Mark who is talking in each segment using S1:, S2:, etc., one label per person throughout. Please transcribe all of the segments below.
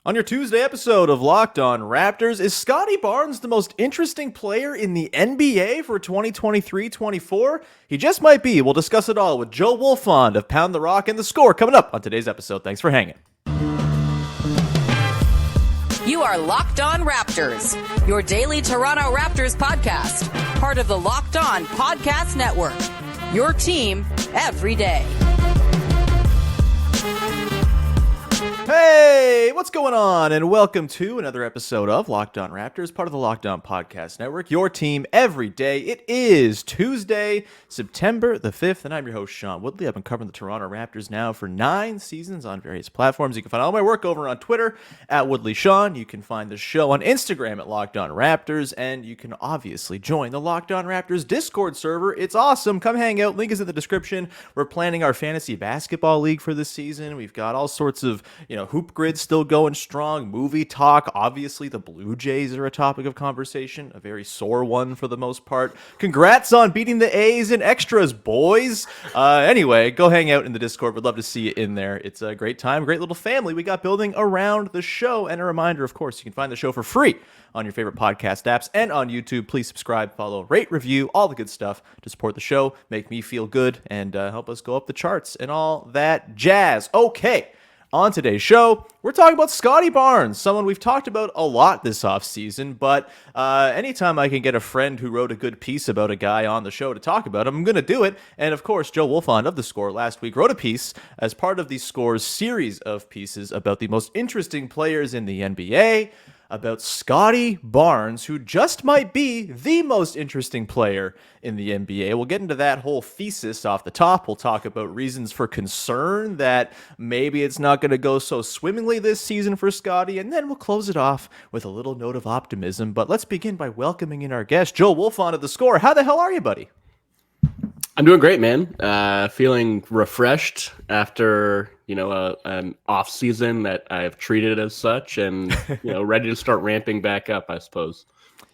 S1: On your Tuesday episode of Locked On Raptors, is Scottie Barnes the most interesting player in the NBA for 2023-24? He just might be. We'll discuss it all with Joe Wolfond of Pound the Rock and the Score coming up on today's episode. Thanks for hanging.
S2: You are Locked On Raptors, your daily Toronto Raptors podcast, part of the Locked On Podcast Network, your team every day.
S1: Hey, what's going on? And welcome to another episode of Locked On Raptors, part of the Locked On Podcast Network, your team every day. It is Tuesday, September the 5th, and I'm your host, Sean Woodley. I've been covering the Toronto Raptors now for 9 seasons on various platforms. You can find all my work over on Twitter at WoodleySean. You can find the show on Instagram at Locked On Raptors, and you can obviously join the Locked On Raptors Discord server. It's awesome. Come hang out. Link is in the description. We're planning our fantasy basketball league for this season. We've got all sorts of, Hoop Grid still going strong, movie talk. Obviously, the Blue Jays are a topic of conversation, a very sore one for the most part. Congrats on beating the A's in extras, boys. Anyway, go hang out in the Discord. We'd love to see you in there. It's a great time, great little family we got building around the show. And a reminder, of course, you can find the show for free on your favorite podcast apps and on YouTube. Please subscribe, follow, rate, review, all the good stuff to support the show, make me feel good, and help us go up the charts and all that jazz. Okay. On today's show, we're talking about Scottie Barnes, someone we've talked about a lot this offseason, but anytime I can get a friend who wrote a good piece about a guy on the show to talk about him, I'm going to do it. And of course, Joe Wolfond of The Score last week wrote a piece as part of The Score's series of pieces about the most interesting players in the NBA, about Scottie Barnes, who just might be the most interesting player in the NBA. We'll get into that whole thesis off the top. We'll talk about reasons for concern that maybe it's not going to go so swimmingly this season for Scottie, and then we'll close it off with a little note of optimism. But let's begin by welcoming in our guest, Joe Wolfond of The Score. How the hell are you, buddy?
S3: I'm doing great, man. Feeling refreshed after, an off season that I've treated as such, and, ready to start ramping back up, I suppose.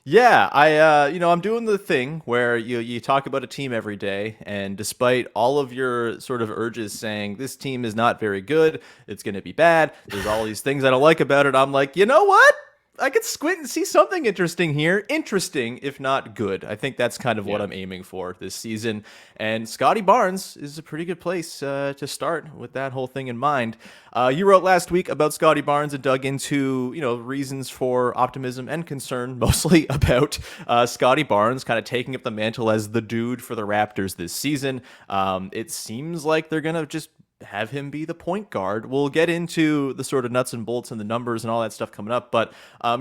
S1: Yeah, I'm doing the thing where you talk about a team every day, and despite all of your sort of urges saying this team is not very good, it's going to be bad, there's all these things I don't like about it, I'm like, you know what? I could squint and see something interesting here. Interesting, if not good. I think that's kind of what I'm aiming for this season. And Scottie Barnes is a pretty good place to start with that whole thing in mind. You wrote last week about Scottie Barnes and dug into, reasons for optimism and concern, mostly about Scottie Barnes kind of taking up the mantle as the dude for the Raptors this season. It seems like they're going to just have him be the point guard. We'll get into the sort of nuts and bolts and the numbers and all that stuff coming up. But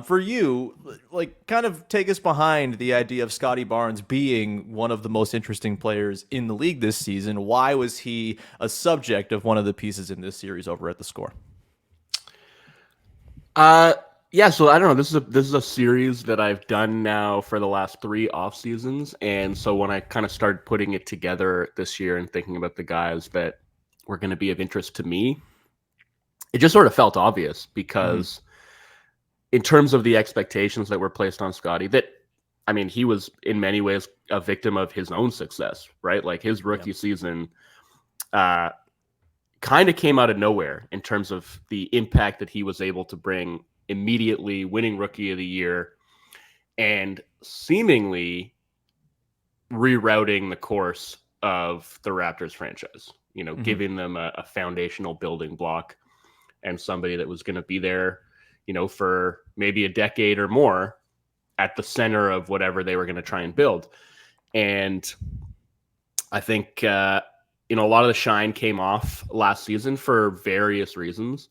S1: for you, kind of take us behind the idea of Scottie Barnes being one of the most interesting players in the league this season. Why was he a subject of one of the pieces in this series over at The Score?
S3: Yeah, so I don't know. This is a series that I've done now for the last 3 off seasons. And so when I kind of started putting it together this year and thinking about the guys that were going to be of interest to me, it just sort of felt obvious because in terms of the expectations that were placed on Scottie, he was in many ways a victim of his own success, right? Like his rookie season kind of came out of nowhere in terms of the impact that he was able to bring, immediately winning Rookie of the Year and seemingly rerouting the course of the Raptors franchise. Giving them a foundational building block and somebody that was going to be there, for maybe a decade or more at the center of whatever they were going to try and build. And I think, a lot of the shine came off last season for various reasons.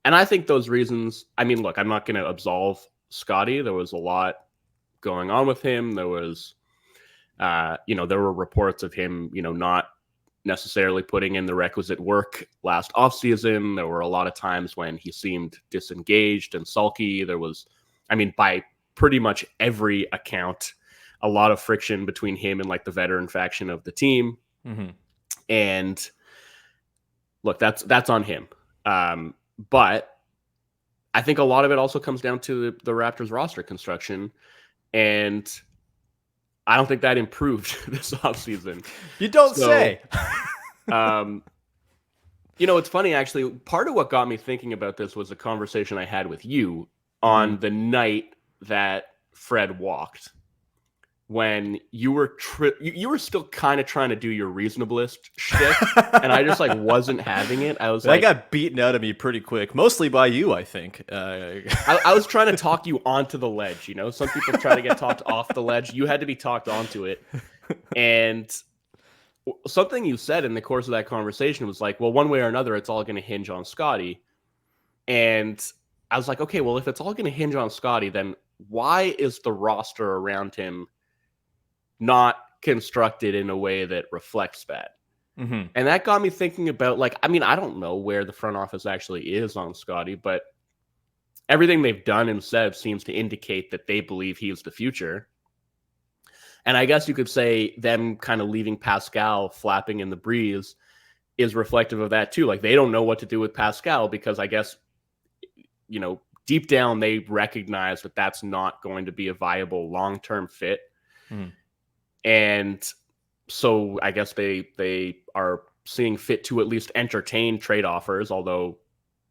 S3: And I think those reasons, look, I'm not going to absolve Scottie. There was a lot going on with him. There was, there were reports of him, not necessarily putting in the requisite work last offseason. There were a lot of times when he seemed disengaged and sulky. There was, by pretty much every account, a lot of friction between him and the veteran faction of the team. Mm-hmm. And look, that's on him. But I think a lot of it also comes down to the Raptors roster construction. And I don't think that improved this offseason.
S1: You don't say.
S3: It's funny, actually. Part of what got me thinking about this was a conversation I had with you on the night that Fred walked, when you were you were still kind of trying to do your reasonablest shit, and I just like wasn't having it. I was
S1: That
S3: like,
S1: got beaten out of me pretty quick, mostly by you, I think.
S3: I was trying to talk you onto the ledge. Some people try to get talked off the ledge. You had to be talked onto it, and something you said in the course of that conversation was like, well, one way or another, it's all going to hinge on Scottie. And I was like, okay, well, if it's all going to hinge on Scottie, then why is the roster around him not constructed in a way that reflects that? And that got me thinking about, like, I mean, I don't know where the front office actually is on Scottie, but everything they've done and said seems to indicate that they believe he is the future. And I guess you could say them kind of leaving Pascal flapping in the breeze is reflective of that too. Like, they don't know what to do with Pascal because I guess, deep down they recognize that that's not going to be a viable long-term fit. And so I guess they are seeing fit to at least entertain trade offers, although,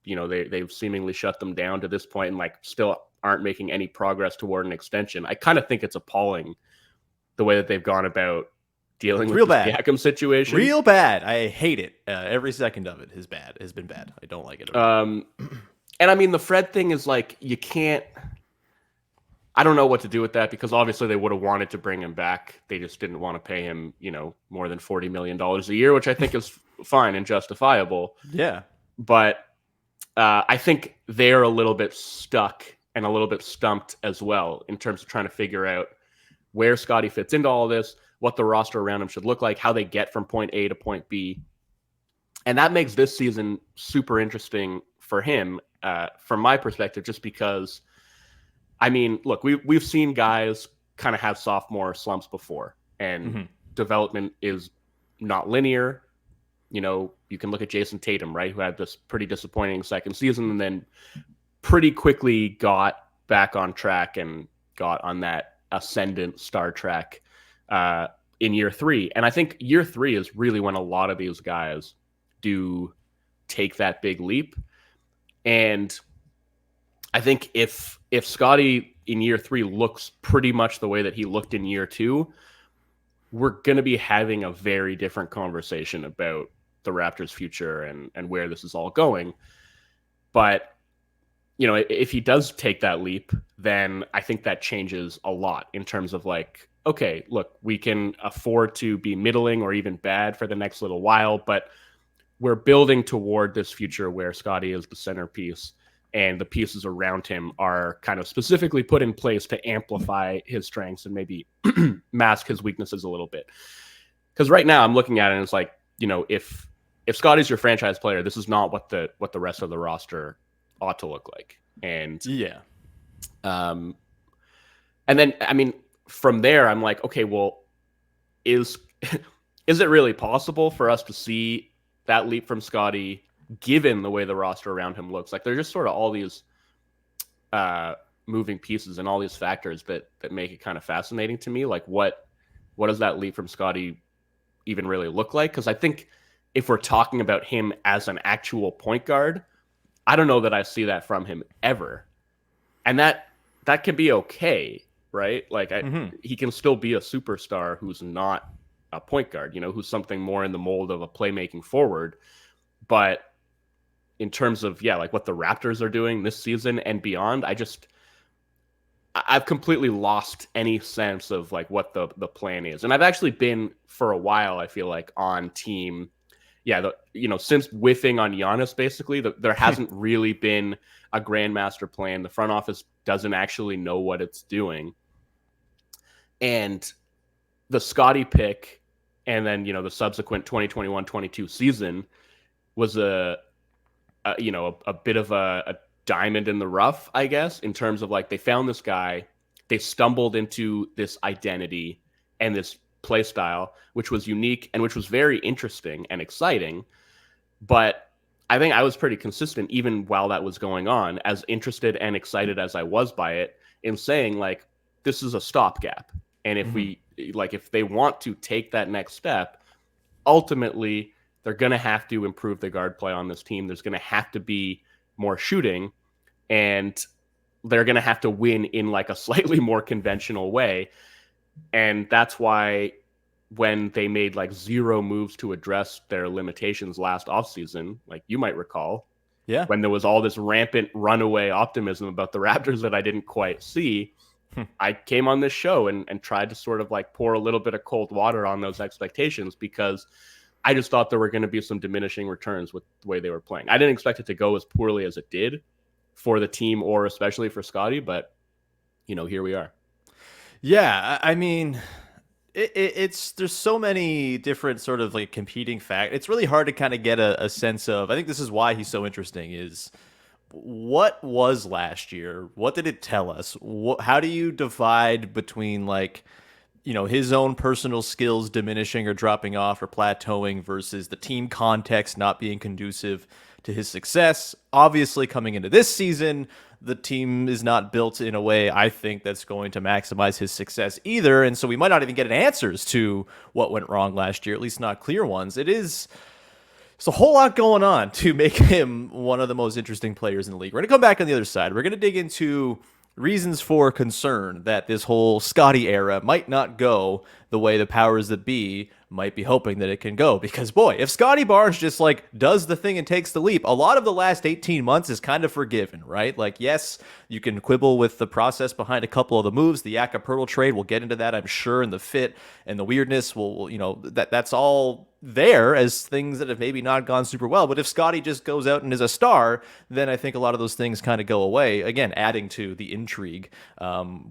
S3: they've seemingly shut them down to this point and like still aren't making any progress toward an extension. I kind of think it's appalling the way that they've gone about dealing with the Siakam situation.
S1: Real bad. I hate it. Every second of it has been bad. I don't like it.
S3: And I mean, the Fred thing is like, I don't know what to do with that because obviously they would have wanted to bring him back. They just didn't want to pay him, more than $40 million a year, which I think is fine and justifiable.
S1: Yeah.
S3: But I think they're a little bit stuck and a little bit stumped as well in terms of trying to figure out where Scottie fits into all this, what the roster around him should look like, how they get from point A to point B. And that makes this season super interesting for him, from my perspective, just because, I mean, look, we've seen guys kind of have sophomore slumps before, and development is not linear. You can look at Jason Tatum, right, who had this pretty disappointing second season and then pretty quickly got back on track and got on that ascendant Star Trek in year 3. And I think year 3 is really when a lot of these guys do take that big leap. And I think if Scottie in year 3 looks pretty much the way that he looked in year 2, we're going to be having a very different conversation about the Raptors' future and where this is all going. But if he does take that leap, then I think that changes a lot in terms of like, okay, look, we can afford to be middling or even bad for the next little while, but we're building toward this future where Scottie is the centerpiece and the pieces around him are kind of specifically put in place to amplify his strengths and maybe mask his weaknesses a little bit. Because right now I'm looking at it and it's like, if Scottie's your franchise player, this is not what the rest of the roster ought to look like. And and then, I mean, from there, I'm like, okay, well, is it really possible for us to see that leap from Scottie given the way the roster around him looks? Like, there's just sort of all these moving pieces and all these factors that make it kind of fascinating to me. Like, what does that leap from Scottie even really look like? Because I think if we're talking about him as an actual point guard, I don't know that I see that from him ever. And that can be okay, right? Like, he can still be a superstar who's not a point guard, who's something more in the mold of a playmaking forward. But in terms of, like what the Raptors are doing this season and beyond, I've completely lost any sense of like what the plan is. And I've actually been for a while, I feel like, on team, since whiffing on Giannis, basically, there hasn't really been a grandmaster plan. The front office doesn't actually know what it's doing. And the Scottie pick and then, the subsequent 2021-22 season was a bit of a diamond in the rough, I guess, in terms of like, they found this guy, they stumbled into this identity and this play style, which was unique and which was very interesting and exciting. But I think I was pretty consistent even while that was going on, as interested and excited as I was by it, in saying like, this is a stopgap. And if if they want to take that next step, ultimately they're going to have to improve the guard play on this team. There's going to have to be more shooting, and they're going to have to win in like a slightly more conventional way. And that's why when they made like zero moves to address their limitations last offseason, like you might recall, when there was all this rampant runaway optimism about the Raptors that I didn't quite see, I came on this show and tried to sort of like pour a little bit of cold water on those expectations, because I just thought there were going to be some diminishing returns with the way they were playing. I didn't expect it to go as poorly as it did for the team, or especially for Scottie, but here we are.
S1: Yeah, I mean, it's there's so many different sort of like competing facts. It's really hard to kind of get a sense of. I think this is why he's so interesting. Is what was last year? What did it tell us? How do you divide between like, his own personal skills diminishing or dropping off or plateauing versus the team context not being conducive to his success? Obviously, coming into this season, the team is not built in a way, I think, that's going to maximize his success either. And so we might not even get answers to what went wrong last year, at least not clear ones. There's a whole lot going on to make him one of the most interesting players in the league. We're going to come back on the other side. We're going to dig into reasons for concern that this whole Scottie era might not go the way the powers that be might be hoping that it can go. Because boy, if Scottie Barnes just like does the thing and takes the leap, a lot of the last 18 months is kind of forgiven, right? Like, yes, you can quibble with the process behind a couple of the moves, the Jakob trade. We'll get into that, I'm sure, and the fit and the weirdness will, that's all there as things that have maybe not gone super well. But if Scottie just goes out and is a star, then I think a lot of those things kind of go away. Again, adding to the intrigue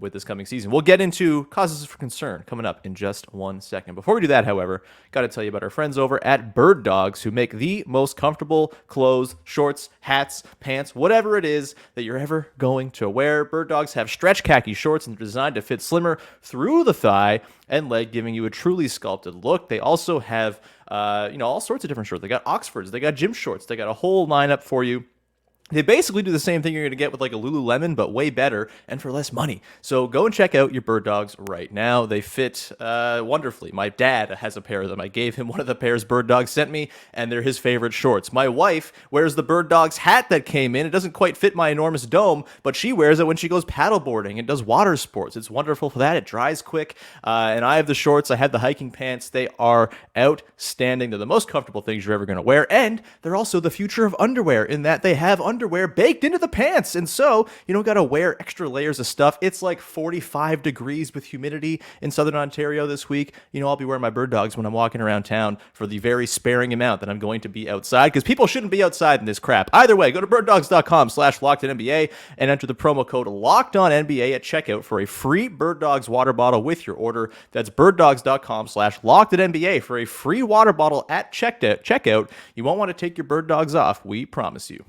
S1: with this coming season. We'll get into causes for concern coming up in just 1 second. Before we do that, however, got to tell you about our friends over at Bird Dogs, who make the most comfortable clothes, shorts, hats, pants, whatever it is that you're ever going to wear. Bird Dogs have stretch khaki shorts and they're designed to fit slimmer through the thigh and leg, giving you a truly sculpted look. They also have all sorts of different shorts. They got Oxfords, they got gym shorts, they got a whole lineup for you. They basically do the same thing you're going to get with like a Lululemon, but way better and for less money. So go and check out your Bird Dogs right now. They fit wonderfully. My dad has a pair of them. I gave him one of the pairs Bird Dogs sent me, and they're his favorite shorts. My wife wears the Bird Dogs hat that came in. It doesn't quite fit my enormous dome, but she wears it when she goes paddleboarding and does water sports. It's wonderful for that. It dries quick. And I have the shorts. I have the hiking pants. They are outstanding. They're the most comfortable things you're ever going to wear. And they're also the future of underwear in that they have underwear baked into the pants, and so you don't gotta wear extra layers of stuff. It's like 45 degrees with humidity in southern Ontario this week. I'll be wearing my Bird Dogs when I'm walking around town for the very sparing amount that I'm going to be outside, because people shouldn't be outside in this crap. Either way, go to birddogs.com/LockedOnNBA and enter the promo code LockedOnNBA at checkout for a free Bird Dogs water bottle with your order. That's birddogs.com/LockedOnNBA for a free water bottle at checkout. You won't want to take your Bird Dogs off, we promise you.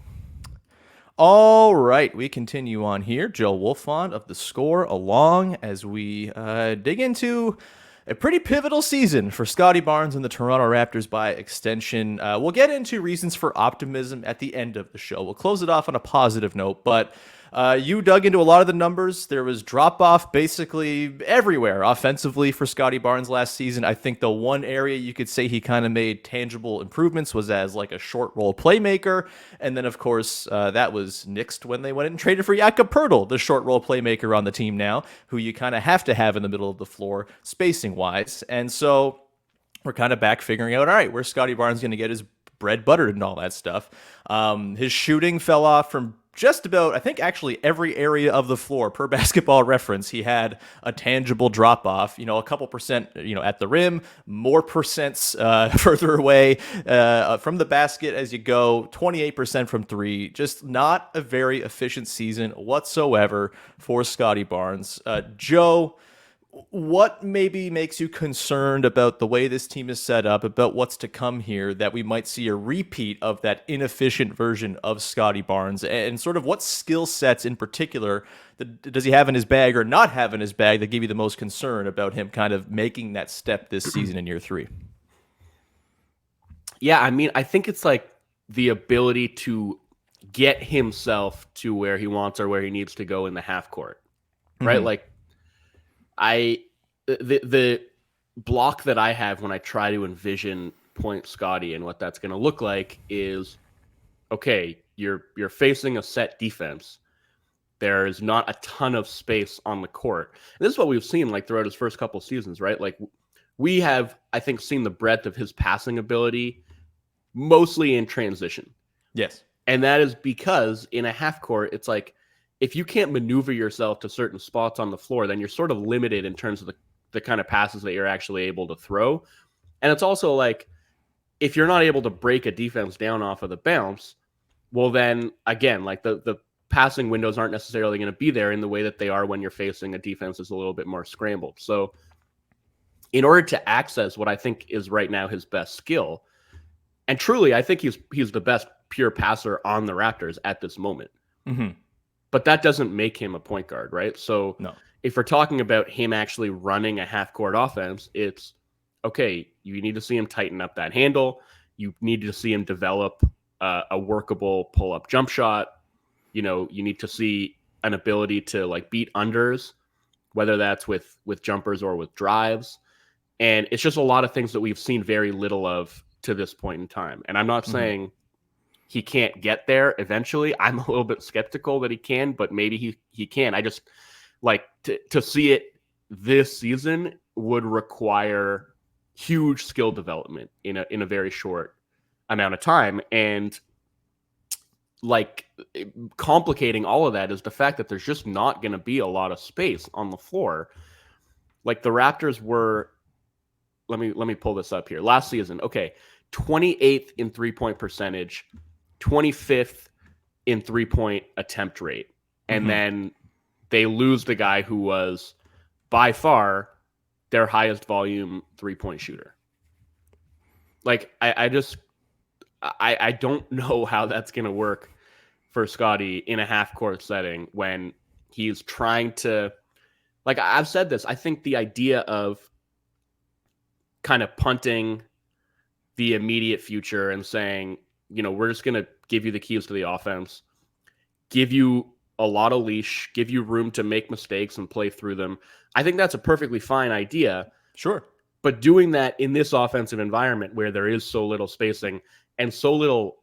S1: All right, we continue on here. Joe Wolfond of The Score along as we dig into a pretty pivotal season for Scottie Barnes and the Toronto Raptors by extension. We'll get into reasons for optimism at the end of the show. We'll close it off on a positive note, but you dug into a lot of the numbers. There was drop-off basically everywhere offensively for Scottie Barnes last season. I think the one area you could say he kind of made tangible improvements was as like a short roll playmaker. And then, of course, that was nixed when they went and traded for Jakob, the short roll playmaker on the team now, who you kind of have to have in the middle of the floor spacing-wise. And so we're kind of back figuring out, all right, where's Scottie Barnes going to get his bread buttered and all that stuff. His shooting fell off from just about, I think, actually every area of the floor per Basketball Reference. He had a tangible drop off, a couple percent, at the rim, more percents further away from the basket as you go, 28% from three. Just not a very efficient season whatsoever for Scottie Barnes. Joe, what maybe makes you concerned about the way this team is set up, about what's to come here, that we might see a repeat of that inefficient version of Scottie Barnes, and sort of what skill sets in particular does he have in his bag or not have in his bag that give you the most concern about him kind of making that step this season in year three?
S3: Yeah, I mean, I think it's like the ability to get himself to where he wants or where he needs to go in the half court, right? Mm-hmm. Like, the block that I have when I try to envision point Scottie and what that's going to look like is, okay, you're facing a set defense. There's not a ton of space on the court. And this is what we've seen like throughout his first couple seasons, right? Like we have, I think, seen the breadth of his passing ability mostly in transition.
S1: Yes.
S3: And that is because in a half court, it's like if you can't maneuver yourself to certain spots on the floor, then you're sort of limited in terms of the kind of passes that you're actually able to throw. And it's also like if you're not able to break a defense down off of the bounce, well, then again, like the passing windows aren't necessarily going to be there in the way that they are when you're facing a defense that's a little bit more scrambled. So in order to access what I think is right now his best skill, and truly, I think he's the best pure passer on the Raptors at this moment.
S1: Mm-hmm.
S3: But that doesn't make him a point guard, right? So
S1: no.
S3: If we're talking about him actually running a half-court offense, it's, okay, you need to see him tighten up that handle. You need to see him develop a workable pull-up jump shot. You know, you need to see an ability to like beat unders, whether that's with jumpers or with drives. And it's just a lot of things that we've seen very little of to this point in time. And I'm not saying he can't get there eventually. I'm a little bit skeptical that he can, but maybe he can. I just like to see it this season would require huge skill development in a very short amount of time. And like complicating all of that is the fact that there's just not going to be a lot of space on the floor. Like the Raptors were, let me pull this up here. Last season, okay, 28th in 3-point percentage, 25th in 3-point attempt rate. And then they lose the guy who was by far their highest volume 3-point shooter. Like I don't know how that's going to work for Scottie in a half-court setting when he's trying to, like I've said this, I think the idea of kind of punting the immediate future and saying, you know, we're just going to give you the keys to the offense, give you a lot of leash, give you room to make mistakes and play through them. I think that's a perfectly fine idea.
S1: Sure.
S3: But doing that in this offensive environment where there is so little spacing and so little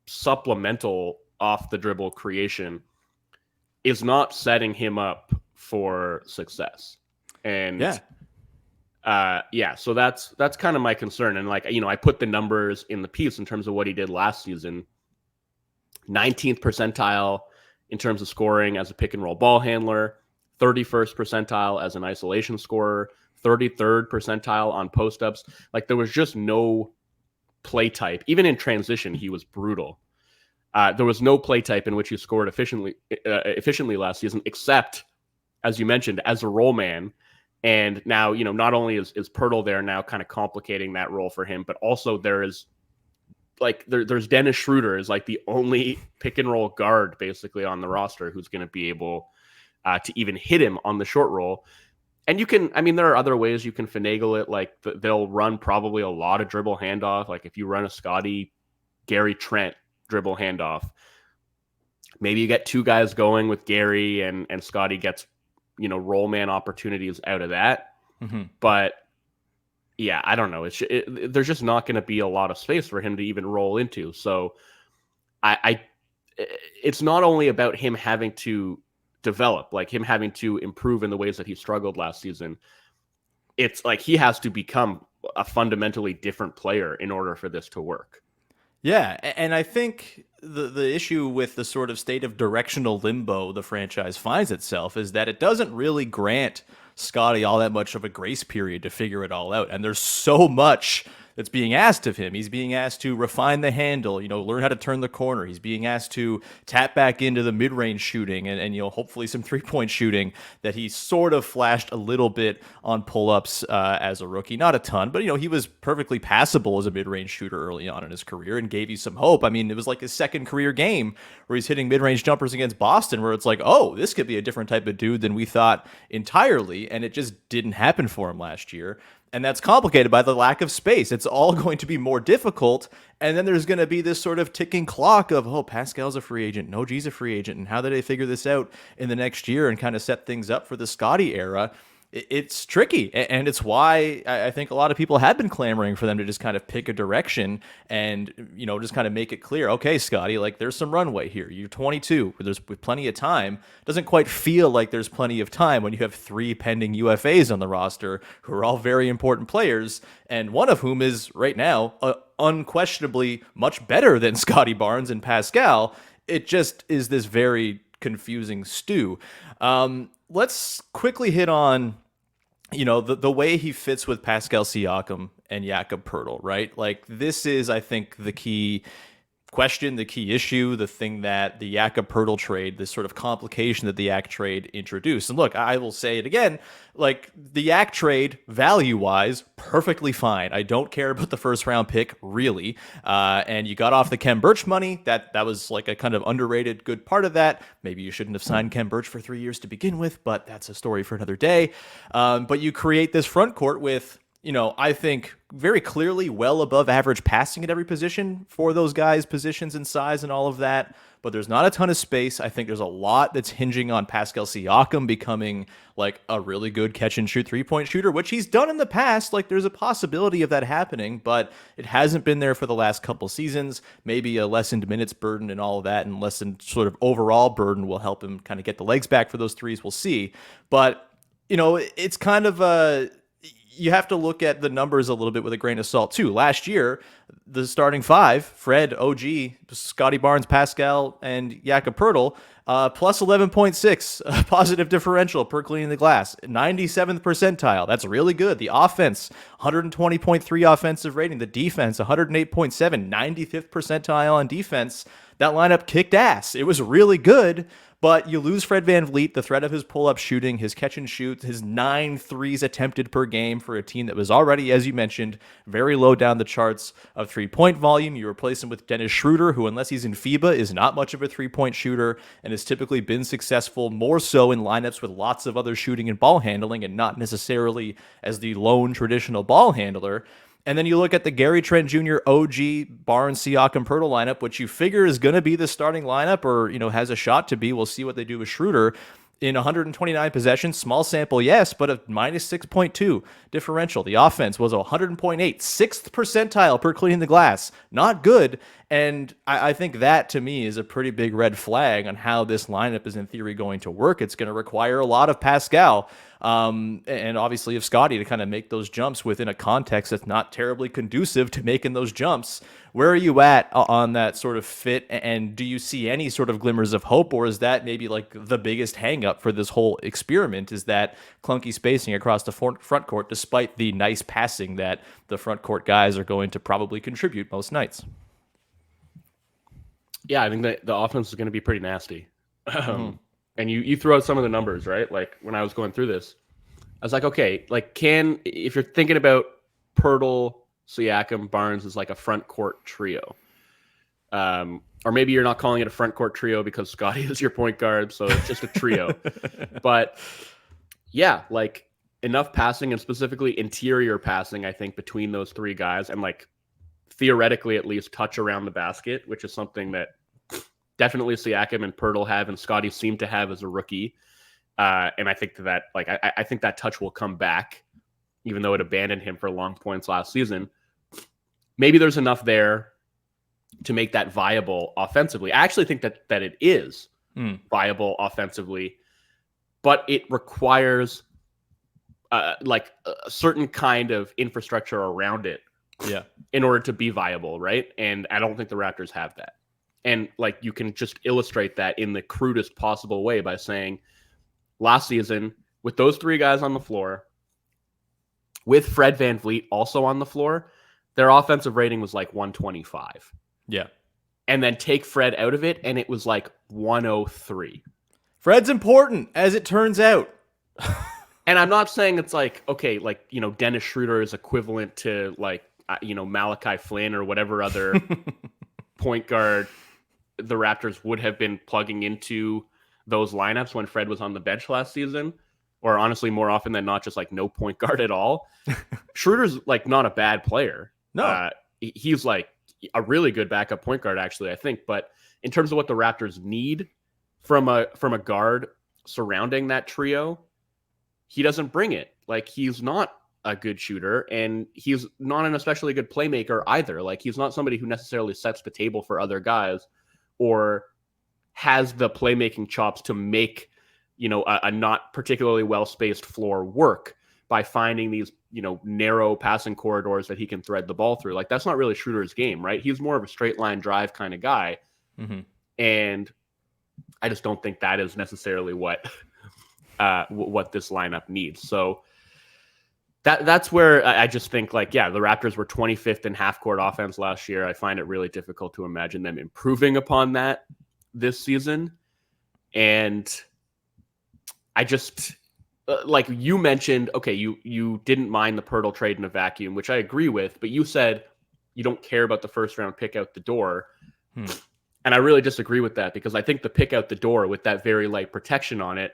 S3: supplemental off the dribble creation is not setting him up for success. And so that's kind of my concern. And like, you know, I put the numbers in the piece in terms of what he did last season. 19th percentile in terms of scoring as a pick and roll ball handler, 31st percentile as an isolation scorer, 33rd percentile on post-ups. Like there was just no play type. Even in transition, he was brutal. There was no play type in which he scored efficiently last season, except, as you mentioned, as a roll man. And now, you know, not only is Pirtle there now kind of complicating that role for him, but also there is like there's Dennis Schroeder is like the only pick and roll guard basically on the roster who's going to be able to even hit him on the short roll. And you can, I mean, there are other ways you can finagle it. Like they'll run probably a lot of dribble handoff. Like if you run a Scottie, Gary Trent dribble handoff, maybe you get two guys going with Gary and Scottie gets, you know, roll man opportunities out of that. But yeah, I don't know. There's just not going to be a lot of space for him to even roll into. So it's not only about him having to develop, like him having to improve in the ways that he struggled last season. It's like he has to become a fundamentally different player in order for this to work.
S1: Yeah, and I think the issue with the sort of state of directional limbo the franchise finds itself is that it doesn't really grant Scottie all that much of a grace period to figure it all out. And there's so much that's being asked of him. He's being asked to refine the handle, you know, learn how to turn the corner. He's being asked to tap back into the mid-range shooting and you know, hopefully some three-point shooting that he sort of flashed a little bit on pull-ups as a rookie. Not a ton, but, you know, he was perfectly passable as a mid-range shooter early on in his career and gave you some hope. I mean, it was like his second career game where he's hitting mid-range jumpers against Boston where it's like, oh, this could be a different type of dude than we thought entirely, and it just didn't happen for him last year. And that's complicated by the lack of space. It's all going to be more difficult. And then there's going to be this sort of ticking clock of, oh, Pascal's a free agent. No, G's a free agent. And how do they figure this out in the next year and kind of set things up for the Scottie era? it's tricky. And it's why I think a lot of people have been clamoring for them to just kind of pick a direction and, just kind of make it clear, okay, Scottie, like there's some runway here. You're 22, there's plenty of time. Doesn't quite feel like there's plenty of time when you have 3 pending UFAs on the roster who are all very important players, and one of whom is right now unquestionably much better than Scottie Barnes and Pascal. It just is this very confusing stew. Let's quickly hit on, the way he fits with Pascal Siakam and Jakob Poeltl, right? Like this is, I think, the key question, the key issue, the thing that the Jakob Poeltl trade, this sort of complication that the Yak trade introduced. And look, I will say it again, like the Yak trade, value-wise, perfectly fine. I don't care about the first-round pick, really. And you got off the Kem Birch money. That was like a kind of underrated good part of that. Maybe you shouldn't have signed Kem Birch for 3 years to begin with, but that's a story for another day. But you create this front court with, I think very clearly well above average passing at every position for those guys' positions and size and all of that. But there's not a ton of space. I think there's a lot that's hinging on Pascal Siakam becoming like a really good catch and shoot 3-point shooter, which he's done in the past. Like there's a possibility of that happening, but it hasn't been there for the last couple seasons. Maybe a lessened minutes burden and all of that, and lessened sort of overall burden will help him kind of get the legs back for those threes. We'll see. But, it's kind of you have to look at the numbers a little bit with a grain of salt too. Last year, the starting 5, Fred, OG, Scottie Barnes, Pascal, and Jakob Poeltl, plus 11.6 positive differential per cleaning the glass, 97th percentile. That's really good. The offense, 120.3 offensive rating. The defense, 108.7, 95th percentile on defense. That lineup kicked ass. It was really good. But you lose Fred VanVleet, the threat of his pull-up shooting, his catch and shoot, his 9 threes attempted per game for a team that was already, as you mentioned, very low down the charts of three-point volume. You replace him with Dennis Schroeder, who, unless he's in FIBA, is not much of a three-point shooter and has typically been successful more so in lineups with lots of other shooting and ball handling and not necessarily as the lone traditional ball handler. And then you look at the Gary Trent Jr., OG, Barnes, Siakam, Poeltl lineup, which you figure is going to be the starting lineup or, has a shot to be. We'll see what they do with Schroeder. In 129 possessions, small sample, yes, but a minus 6.2 differential. The offense was 100.8, 6th percentile per cleaning the glass. Not good. And I think that, to me, is a pretty big red flag on how this lineup is, in theory, going to work. It's going to require a lot of Pascal and obviously of Scottie to kind of make those jumps within a context that's not terribly conducive to making those jumps. Where are you at on that sort of fit? And do you see any sort of glimmers of hope, or is that maybe like the biggest hang up for this whole experiment, is that clunky spacing across the front court, despite the nice passing that the front court guys are going to probably contribute most nights?
S3: Yeah, I think that the offense is going to be pretty nasty. And you throw out some of the numbers, right? Like when I was going through this, I was like, okay, like if you're thinking about Poeltl, Siakam, Barnes is like a front court trio. Or maybe you're not calling it a front court trio because Scottie is your point guard, so it's just a trio. But yeah, like enough passing and specifically interior passing, I think, between those 3 guys, and like theoretically at least touch around the basket, which is something that definitely Siakam and Poeltl have and Scottie seemed to have as a rookie. And I think that like I think that touch will come back, even though it abandoned him for long points last season. Maybe there's enough there to make that viable offensively. I actually think that it is viable offensively, but it requires like a certain kind of infrastructure around it.
S1: Yeah.
S3: In order to be viable, right? And I don't think the Raptors have that. And like you can just illustrate that in the crudest possible way by saying last season, with those 3 guys on the floor, with Fred VanVleet also on the floor, their offensive rating was like 125.
S1: Yeah.
S3: And then take Fred out of it, and it was like 103.
S1: Fred's important, as it turns out.
S3: And I'm not saying it's like, okay, like, Dennis Schroeder is equivalent to like, Malachi Flynn or whatever other point guard the Raptors would have been plugging into those lineups when Fred was on the bench last season, or honestly more often than not, just like no point guard at all. Schroeder's like not a bad player.
S1: No,
S3: he's like a really good backup point guard, actually, I think. But in terms of what the Raptors need from a guard surrounding that trio, he doesn't bring it. Like, he's not a good shooter, and he's not an especially good playmaker either. Like, he's not somebody who necessarily sets the table for other guys or has the playmaking chops to make, a not particularly well-spaced floor work by finding these, narrow passing corridors that he can thread the ball through. Like, that's not really Schroeder's game, right? He's more of a straight line drive kind of guy.
S1: Mm-hmm.
S3: And I just don't think that is necessarily what this lineup needs. So that's where I just think, the Raptors were 25th in half-court offense last year. I find it really difficult to imagine them improving upon that this season. And I just, like you mentioned, okay, you didn't mind the Pirtle trade in a vacuum, which I agree with, but you said you don't care about the first-round pick out the door. And I really disagree with that, because I think the pick out the door with that very light protection on it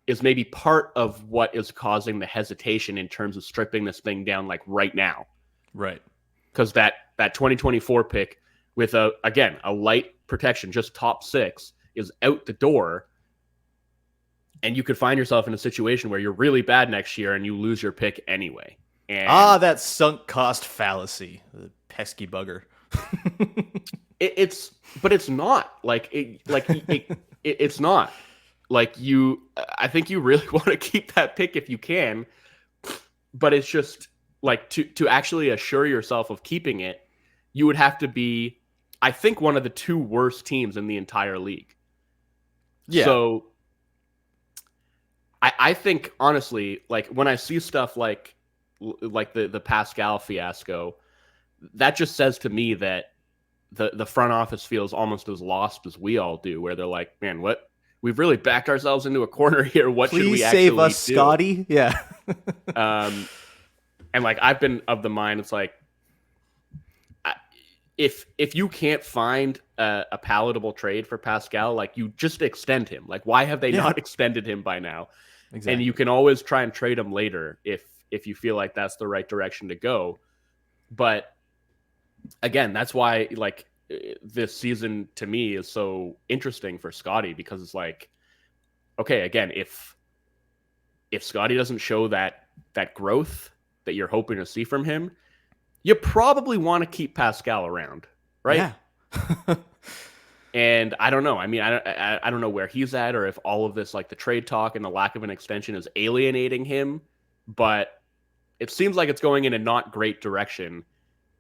S3: is maybe part of what is causing the hesitation in terms of stripping this thing down right now.
S1: Right.
S3: Because that 2024 pick with a light protection, just top 6, is out the door. And you could find yourself in a situation where you're really bad next year and you lose your pick anyway. And
S1: that sunk cost fallacy. The pesky bugger.
S3: It's not it's not I think you really want to keep that pick if you can, but it's just to actually assure yourself of keeping it, you would have to be, I think, one of the 2 worst teams in the entire league.
S1: Yeah.
S3: So I think, honestly, when I see stuff like the Pascal fiasco, that just says to me that the front office feels almost as lost as we all do, where they're like, man, what? We've really backed ourselves into a corner here. What should we actually do?
S1: Please save us, Scottie. Yeah.
S3: And I've been of the mind, it's if you can't find a palatable trade for Pascal, you just extend him. Why have they not extended him by now?
S1: Exactly.
S3: And you can always try and trade him later if you feel like that's the right direction to go. But again, that's why this season to me is so interesting for Scottie, because it's okay, again, if Scottie doesn't show that growth that you're hoping to see from him, you probably want to keep Pascal around, right?
S1: Yeah.
S3: And I don't know. I mean, I don't know where he's at, or if all of this, the trade talk and the lack of an extension, is alienating him. But it seems like it's going in a not great direction,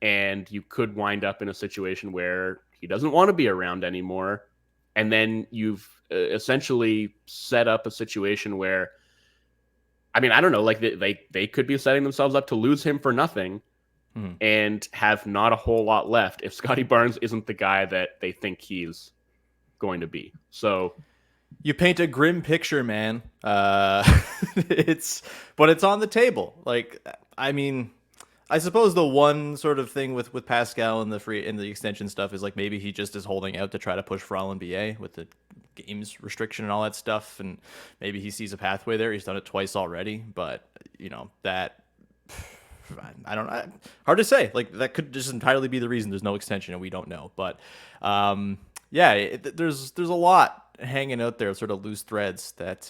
S3: and you could wind up in a situation where he doesn't want to be around anymore, and then you've essentially set up a situation where, I mean, I don't know, they could be setting themselves up to lose him for nothing. And have not a whole lot left if Scottie Barnes isn't the guy that they think he's going to be. So
S1: you paint a grim picture, man. It's on the table. I mean, I suppose the one sort of thing with Pascal and the extension stuff is maybe he just is holding out to try to push for All NBA with the games restriction and all that stuff, and maybe he sees a pathway there. He's done it twice already, but that. I don't know. Hard to say. That could just entirely be the reason there's no extension, and we don't know. But there's a lot hanging out there, sort of loose threads that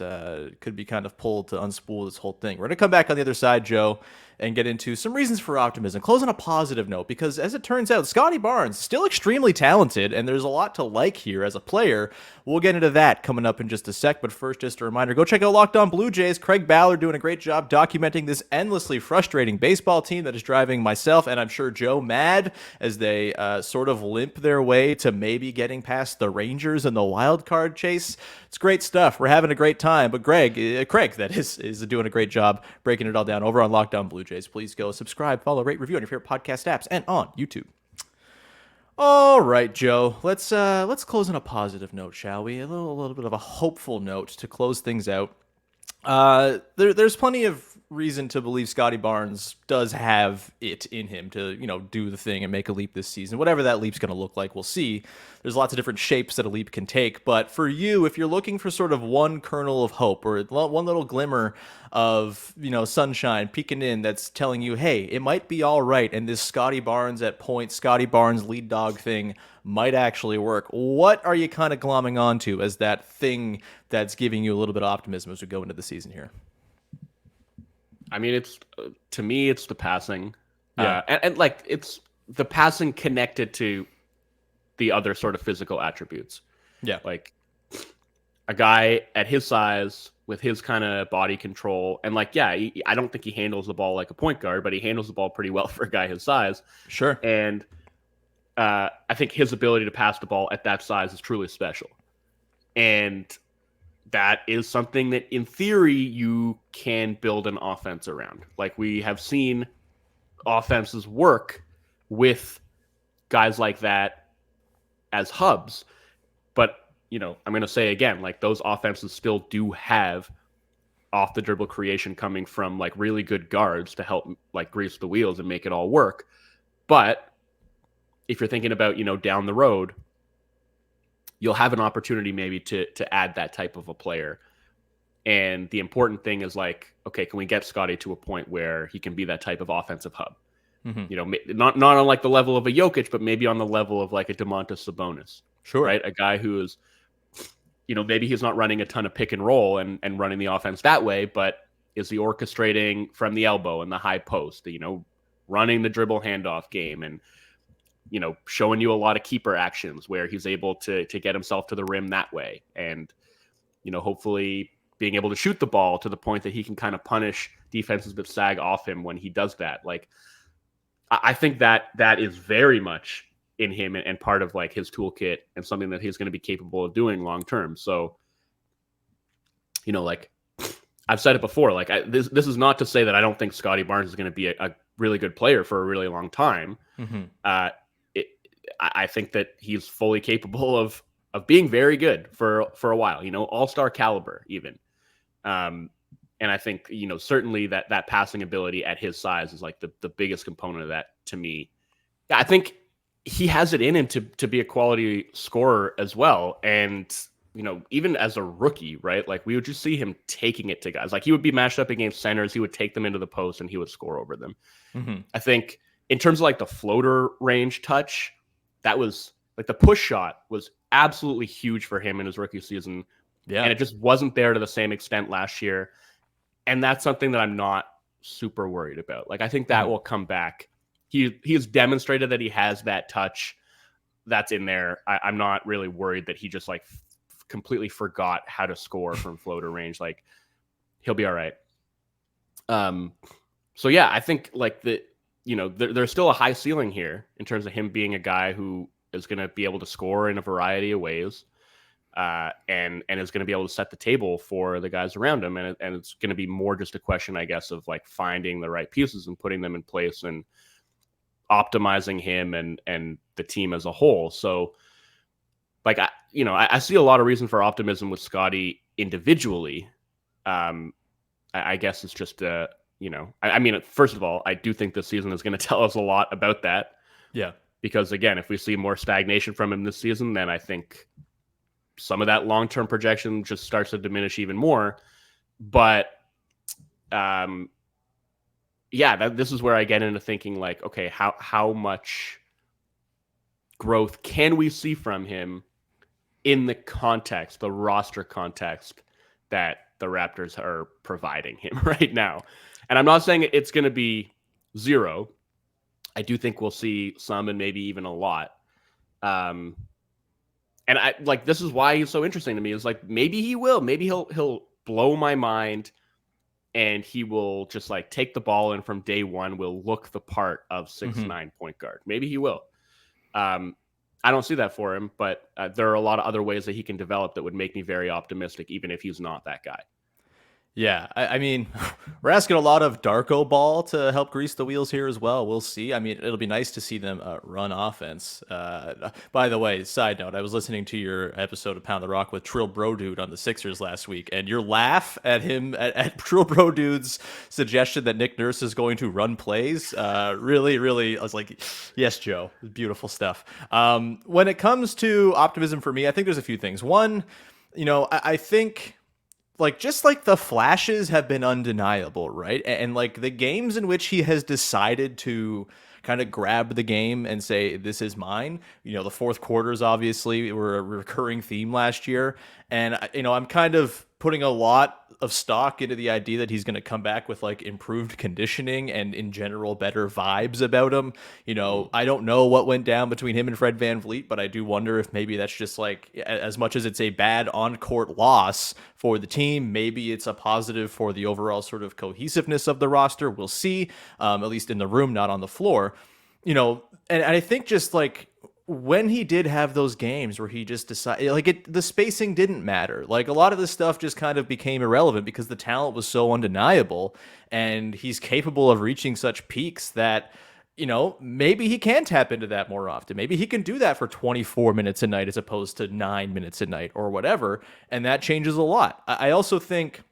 S1: could be kind of pulled to unspool this whole thing. We're going to come back on the other side, Joe, and get into some reasons for optimism. Close on a positive note, because as it turns out, Scottie Barnes still extremely talented, and there's a lot to like here as a player. We'll get into that coming up in just a sec, but first, just a reminder, go check out Locked On Blue Jays. Craig Ballard doing a great job documenting this endlessly frustrating baseball team that is driving myself, and I'm sure Joe, mad as they sort of limp their way to maybe getting past the Rangers in the wild card chase. It's great stuff. We're having a great time, but Craig, that is doing a great job breaking it all down over on Locked On Blue Jays. Please go subscribe, follow, rate, review on your favorite podcast apps and on YouTube. All right, Joe, let's close on a positive note, shall we? A little bit of a hopeful note to close things out. There's plenty of reason to believe Scottie Barnes does have it in him to, do the thing and make a leap this season. Whatever that leap's going to look like, we'll see. There's lots of different shapes that a leap can take. But for you, if you're looking for sort of one kernel of hope or one little glimmer of, sunshine peeking in that's telling you, hey, it might be all right, and this Scottie Barnes at point, Scottie Barnes lead dog thing might actually work, what are you kind of glomming onto as that thing that's giving you a little bit of optimism as we go into the season here?
S3: I mean, it's to me, it's the passing,
S1: Yeah.
S3: and like it's the passing connected to the other sort of physical attributes.
S1: Yeah.
S3: Like a guy at his size with his kind of body control, and like, yeah, I don't think he handles the ball like a point guard, but he handles the ball pretty well for a guy his size.
S1: Sure.
S3: And I think his ability to pass the ball at that size is truly special. And that is something that, in theory, you can build an offense around. Like we have seen offenses work with guys like that as hubs. But, I'm going to say again, like those offenses still do have off the dribble creation coming from like really good guards to help like grease the wheels and make it all work. But if you're thinking about, down the road, you'll have an opportunity maybe to add that type of a player. And the important thing is like, okay, can we get Scottie to a point where he can be that type of offensive hub? Not on like the level of a Jokic, but maybe on the level of like a Domantas Sabonis.
S1: Sure.
S3: Right? A guy who is, maybe he's not running a ton of pick and roll and running the offense that way, but is he orchestrating from the elbow and the high post, running the dribble handoff game and, showing you a lot of keeper actions where he's able to get himself to the rim that way. And, hopefully being able to shoot the ball to the point that he can kind of punish defenses that sag off him when he does that. Like, I think that is very much in him and part of like his toolkit and something that he's going to be capable of doing long term. So, like I've said it before, like this is not to say that I don't think Scottie Barnes is going to be a really good player for a really long time. I think that he's fully capable of being very good for a while, all-star caliber even. And I think, certainly that passing ability at his size is like the biggest component of that to me. Yeah, I think he has it in him to be a quality scorer as well. And, even as a rookie, right? Like we would just see him taking it to guys. Like he would be matched up against centers. He would take them into the post and he would score over them. I think in terms of like the floater range touch, that was like the push shot was absolutely huge for him in his rookie season.
S1: Yeah.
S3: And it just wasn't there to the same extent last year. And that's something that I'm not super worried about. Like, I think that will come back. He has demonstrated that he has that touch that's in there. I'm not really worried that he just like completely forgot how to score from floater range. Like, he'll be all right. So yeah, I think like there's still a high ceiling here in terms of him being a guy who is going to be able to score in a variety of ways. And is going to be able to set the table for the guys around him. And it's going to be more just a question, I guess, of like finding the right pieces and putting them in place and optimizing him and the team as a whole. So like, I see a lot of reason for optimism with Scottie individually. I guess it's just, I mean, first of all, I do think this season is going to tell us a lot about that.
S1: Yeah.
S3: Because again, if we see more stagnation from him this season, then I think some of that long-term projection just starts to diminish even more. But this is where I get into thinking like, okay, how much growth can we see from him in the roster context that the Raptors are providing him right now? And I'm not saying it's going to be zero. I do think we'll see some and maybe even a lot. And I like, this is why he's so interesting to me, is like, maybe he will, maybe he'll blow my mind and he will just like take the ball and from day one will look the part of 6'9" point guard. Maybe he will. I don't see that for him, but there are a lot of other ways that he can develop that would make me very optimistic, even if he's not that guy.
S1: Yeah, I mean, we're asking a lot of Darko Ball to help grease the wheels here as well. We'll see. I mean, it'll be nice to see them run offense. By the way, side note, I was listening to your episode of Pound the Rock with Trill Bro Dude on the Sixers last week, and your laugh at him, at Trill Bro Dude's suggestion that Nick Nurse is going to run plays, really, I was like, yes, Joe, beautiful stuff. When it comes to optimism for me, I think there's a few things. One, I think like just like the flashes have been undeniable, right? And like the games in which he has decided to kind of grab the game and say, this is mine. The fourth quarters obviously were a recurring theme last year. And, I'm kind of putting a lot of stock into the idea that he's going to come back with like improved conditioning and in general better vibes about him. I don't know what went down between him and Fred VanVleet, but I do wonder if maybe that's just like, as much as it's a bad on-court loss for the team, maybe it's a positive for the overall sort of cohesiveness of the roster. We'll see, at least in the room, not on the floor. And I think just like, when he did have those games where he just decided, like, the spacing didn't matter. Like, a lot of this stuff just kind of became irrelevant because the talent was so undeniable, and he's capable of reaching such peaks that, maybe he can tap into that more often. Maybe he can do that for 24 minutes a night as opposed to 9 minutes a night or whatever, and that changes a lot. I also think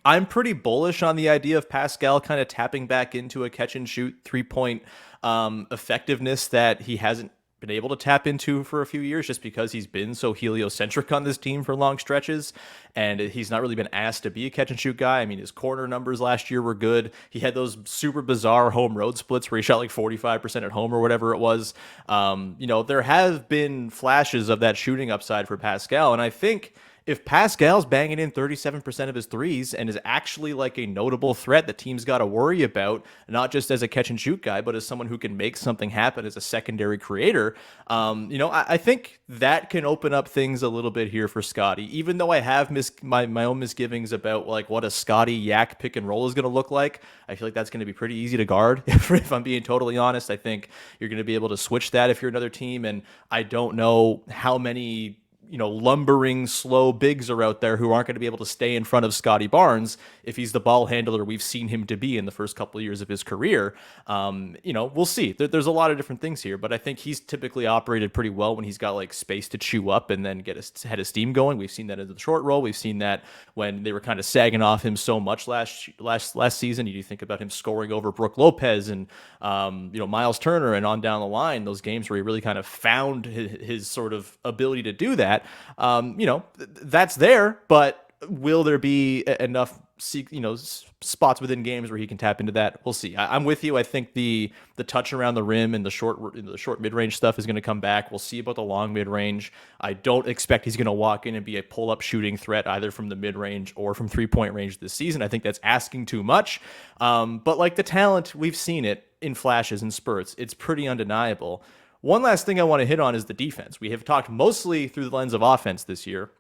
S1: I'm pretty bullish on the idea of Pascal kind of tapping back into a catch and shoot 3-point effectiveness that he hasn't been able to tap into for a few years, just because he's been so heliocentric on this team for long stretches, and he's not really been asked to be a catch and shoot guy. I mean, his corner numbers last year were good. He had those super bizarre home road splits where he shot like 45% at home or whatever it was. There have been flashes of that shooting upside for Pascal, and I think if Pascal's banging in 37% of his threes and is actually like a notable threat that teams got to worry about, not just as a catch and shoot guy, but as someone who can make something happen as a secondary creator, I think that can open up things a little bit here for Scottie, even though I have my own misgivings about like what a Scottie Yak pick and roll is going to look like. I feel like that's going to be pretty easy to guard. If I'm being totally honest, I think you're going to be able to switch that if you're another team. And I don't know how many lumbering, slow bigs are out there who aren't going to be able to stay in front of Scottie Barnes if he's the ball handler we've seen him to be in the first couple of years of his career. We'll see. There's a lot of different things here, but I think he's typically operated pretty well when he's got like space to chew up and then get his head of steam going. We've seen that in the short roll. We've seen that when they were kind of sagging off him so much last season. You think about him scoring over Brook Lopez and Miles Turner and on down the line, those games where he really kind of found his sort of ability to do that. That's there, but will there be enough spots within games where he can tap into that? We'll see. I'm with you. I think the touch around the rim and the short mid-range stuff is going to come back. We'll see about the long mid-range. I don't expect he's going to walk in and be a pull-up shooting threat either from the mid-range or from 3-point range this season. I think that's asking too much. But like the talent, we've seen it in flashes and spurts. It's pretty undeniable. One last thing I want to hit on is the defense. We have talked mostly through the lens of offense this year,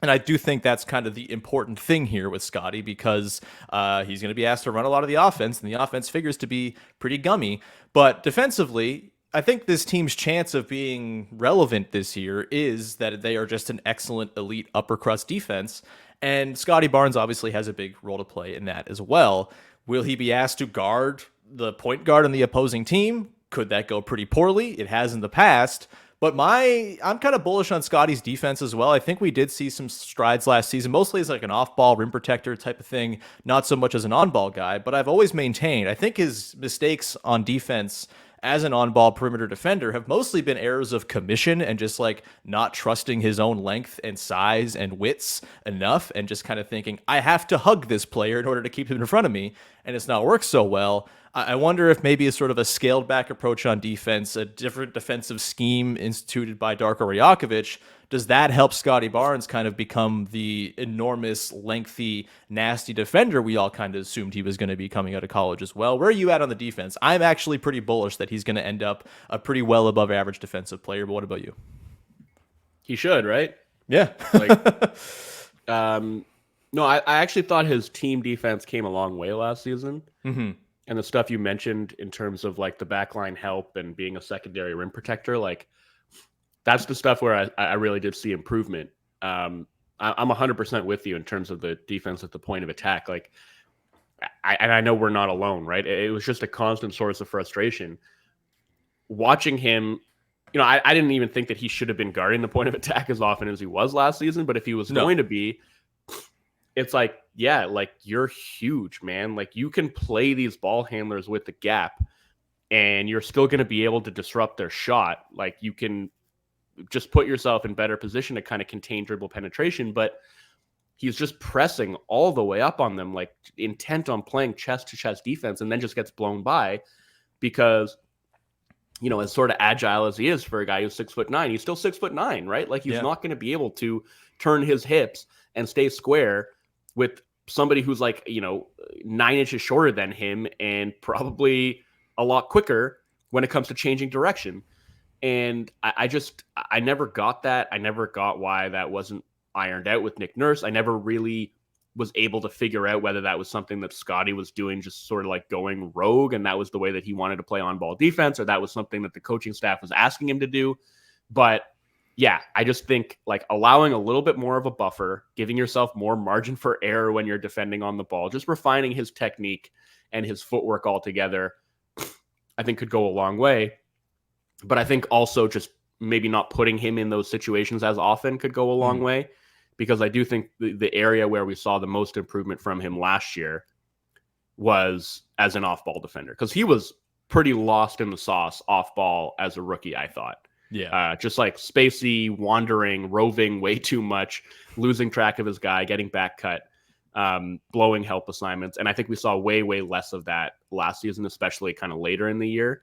S1: and I do think that's kind of the important thing here with Scottie, because he's going to be asked to run a lot of the offense, and the offense figures to be pretty gummy. But defensively, I think this team's chance of being relevant this year is that they are just an excellent elite upper crust defense, and Scottie Barnes obviously has a big role to play in that as well. Will he be asked to guard the point guard on the opposing team? Could that go pretty poorly? It has in the past. But I'm kind of bullish on Scottie's defense as well. I think we did see some strides last season, mostly as like an off-ball rim protector type of thing, not so much as an on-ball guy. But I've always maintained, I think his mistakes on defense as an on-ball perimeter defender have mostly been errors of commission and just like not trusting his own length and size and wits enough, and just kind of thinking, I have to hug this player in order to keep him in front of me, and it's not worked so well. I wonder if maybe a sort of a scaled back approach on defense, a different defensive scheme instituted by Darko Rajakovic, does that help Scottie Barnes kind of become the enormous, lengthy, nasty defender we all kind of assumed he was going to be coming out of college as well? Where are you at on the defense? I'm actually pretty bullish that he's going to end up a pretty well above average defensive player, but what about you?
S3: He should, right?
S1: Yeah.
S3: No, I actually thought his team defense came a long way last season. Mm-hmm. And the stuff you mentioned in terms of like the backline help and being a secondary rim protector, like that's the stuff where I really did see improvement. I'm 100% with you in terms of the defense at the point of attack. Like, I know we're not alone, right? It was just a constant source of frustration. Watching him, I didn't even think that he should have been guarding the point of attack as often as he was last season, but if he was going to be, it's like, yeah, like you're huge, man. Like you can play these ball handlers with the gap and you're still going to be able to disrupt their shot. Like you can just put yourself in better position to kind of contain dribble penetration, but he's just pressing all the way up on them, like intent on playing chest to chest defense, and then just gets blown by because, as sort of agile as he is for a guy who's 6'9", he's still 6'9", right? Like he's not going to be able to turn his hips and stay square with somebody who's like, 9 inches shorter than him and probably a lot quicker when it comes to changing direction. And I never got that. I never got why that wasn't ironed out with Nick Nurse. I never really was able to figure out whether that was something that Scottie was doing, just sort of like going rogue, and that was the way that he wanted to play on-ball defense, or that was something that the coaching staff was asking him to do. But yeah, I just think like allowing a little bit more of a buffer, giving yourself more margin for error when you're defending on the ball, just refining his technique and his footwork altogether, I think could go a long way. But I think also just maybe not putting him in those situations as often could go a long way, because I do think the area where we saw the most improvement from him last year was as an off-ball defender, because he was pretty lost in the sauce off-ball as a rookie, I thought.
S1: Yeah.
S3: Just like spacey, wandering, roving way too much, losing track of his guy, getting back cut, blowing help assignments. And I think we saw way, way less of that last season, especially kind of later in the year.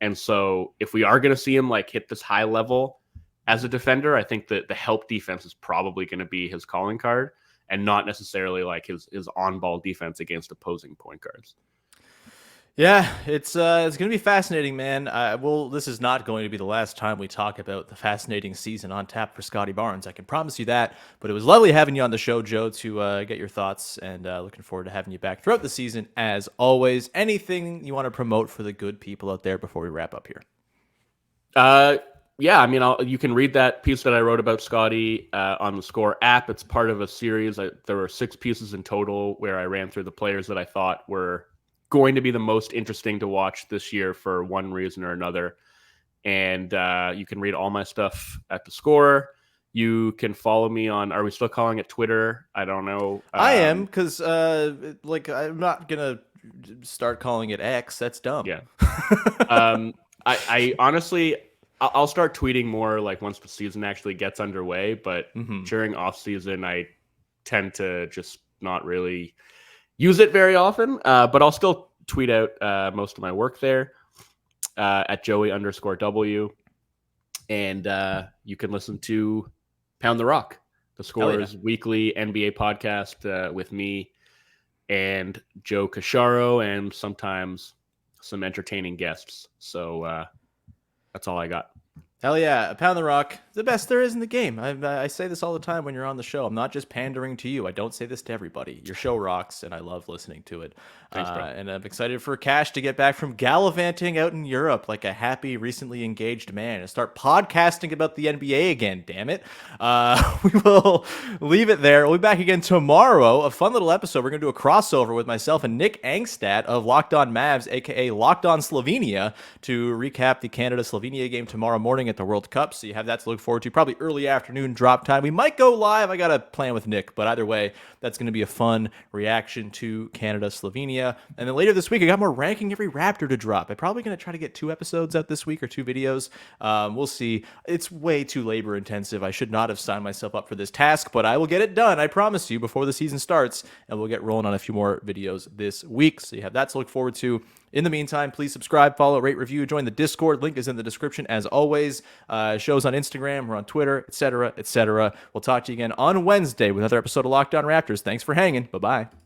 S3: And so if we are going to see him like hit this high level as a defender, I think that the help defense is probably going to be his calling card and not necessarily like his on-ball defense against opposing point guards.
S1: Yeah, it's going to be fascinating, man. This is not going to be the last time we talk about the fascinating season on tap for Scottie Barnes. I can promise you that. But it was lovely having you on the show, Joe, to get your thoughts, and looking forward to having you back throughout the season. As always, anything you want to promote for the good people out there before we wrap up here?
S3: Yeah, I mean, you can read that piece that I wrote about Scottie on the Score app. It's part of a series. There were 6 pieces in total where I ran through the players that I thought were going to be the most interesting to watch this year for one reason or another. And you can read all my stuff at the Score. You can follow me on, are we still calling it Twitter? I don't know.
S1: I am, because I'm not going to start calling it X. That's dumb.
S3: Yeah. I honestly, I'll start tweeting more like once the season actually gets underway. But during off season, I tend to just not really use it very often, but I'll still tweet out most of my work there at Joey_W. And you can listen to Pound the Rock, the Score's weekly NBA podcast with me and Joe Cacharo, and sometimes some entertaining guests. So that's all I got.
S1: Hell yeah. Pound the Rock, the best there is in the game. I say this all the time when you're on the show. I'm not just pandering to you. I don't say this to everybody. Your show rocks, and I love listening to it.
S3: Thanks, bro.
S1: And I'm excited for Cash to get back from gallivanting out in Europe like a happy, recently engaged man and start podcasting about the NBA again, damn it. We will leave it there. We'll be back again tomorrow. A fun little episode. We're going to do a crossover with myself and Nick Angstad of Locked On Mavs, a.k.a. Locked On Slovenia, to recap the Canada-Slovenia game tomorrow morning at the World Cup. So you have that to look forward to. Probably early afternoon drop time. We might go live. I got a plan with Nick, but either way, that's going to be a fun reaction to Canada-Slovenia. And then later this week, I got more ranking every Raptor to drop. I'm probably going to try to get 2 episodes out this week, or 2 videos. We'll see. It's way too labor intensive. I should not have signed myself up for this task, but I will get it done. I promise you, before the season starts, and we'll get rolling on a few more videos this week. So you have that to look forward to. In the meantime, please subscribe, follow, rate, review, join the Discord. Link is in the description as always. Shows on Instagram, we're on Twitter, etc., etc. We'll talk to you again on Wednesday with another episode of Locked On Raptors. Thanks for hanging. Bye-bye.